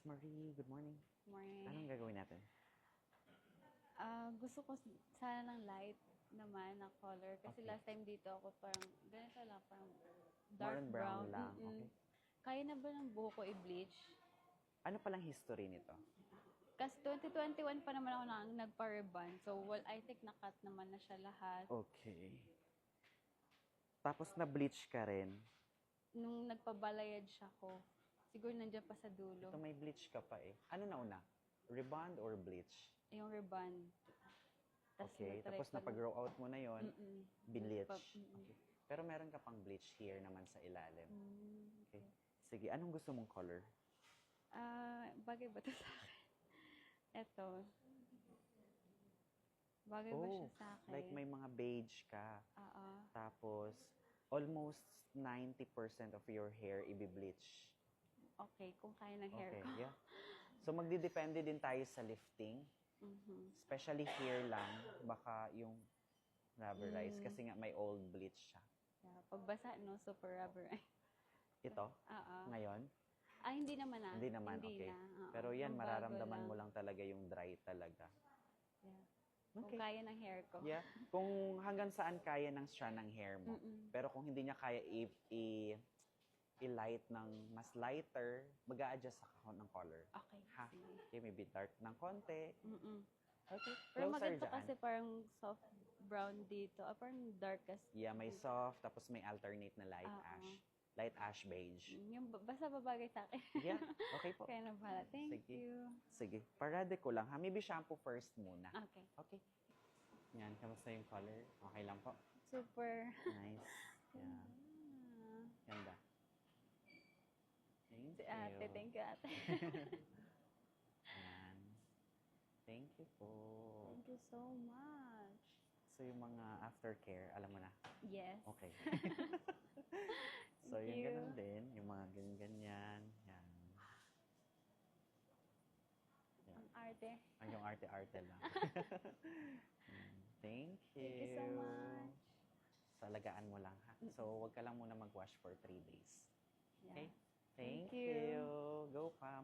Marie, good morning. Morning. Anong gagawin natin? Gusto ko sana ng light naman na color. Kasi Okay. last time dito ako parang ganito lang, parang More dark on brown brown. lang, Mm-mm. okay. Kaya na ba ng buho ko i-bleach? Ano palang history nito? Kasi 2021 pa naman ako nagpa-rebond. So, well, I think nakat naman na siya lahat. Okay. Tapos na-bleach ka rin. Nung nagpabalayad siya ko, siguro nandiyan pa sa dulo. Ito may bleach ka pa eh. Ano nauna? Rebond or bleach? Yung rebond. Okay, na-try tapos ko na- napag-grow out mo na yon, Mm-mm. bleach. Mm-mm. Okay. Pero meron ka pang bleach here naman sa ilalim. Okay. Okay. Sige, anong gusto mong color? Bagay ba ito sa akin? Ito. Bagay ba siya sa akin? Like may mga beige ka. Oo. Tapos, almost 90% of your hair i-bleach. Okay, kung kaya ng hair Okay, ko. yeah. So, magdidepende din tayo sa lifting. Mhm. Especially here lang, baka yung rubberize. Kasi nga may old bleach siya. Yeah, pagbasa, no? Super rubber. Ito, Oo. ngayon, Hindi naman na. hindi naman, okay. Oo. Pero yan, Yung bago mararamdaman mo lang talaga yung dry talaga. Yeah. Kung Okay. kaya ng hair ko. Yeah. Kung hanggang saan kaya ng strand ng hair mo. Mm-mm. Pero kung hindi niya kaya i-light ng mas lighter, mag-a-adjust ako ng color. Okay. Ha? Sige. Okay, maybe dark ng konti. Mm-mm. Okay, Pero closer maganda dyan. kasi parang soft brown dito. Parang dark kasi. Yeah, may soft, tapos may alternate na light Oo. ash. Light ash beige. Yung basta babagay sa akin. Yeah, okay po. Kaya na pala. Thank Sige. you. Sige, parade ko lang ha. Maybe shampoo first muna. Okay. Okay. Yan, kamusta yung color? Okay lang po. Super. Nice. Yeah, Ah. ganda. Thank Si ate, you. thank you ate. Yan. Thank you po. Thank you so much. So, yung mga aftercare, alam mo na. Yes. Okay. So, Thank yung you. ganun din. Yung mga ganyan-ganyan. Yan. Ang arte. Ang yung arte-arte lang. Thank you. Thank you so much. So, alagaan mo lang ha. So, wag ka lang muna mag-wash for 3 days. Yeah. Okay? Thank Thank you. you. Go, Pam.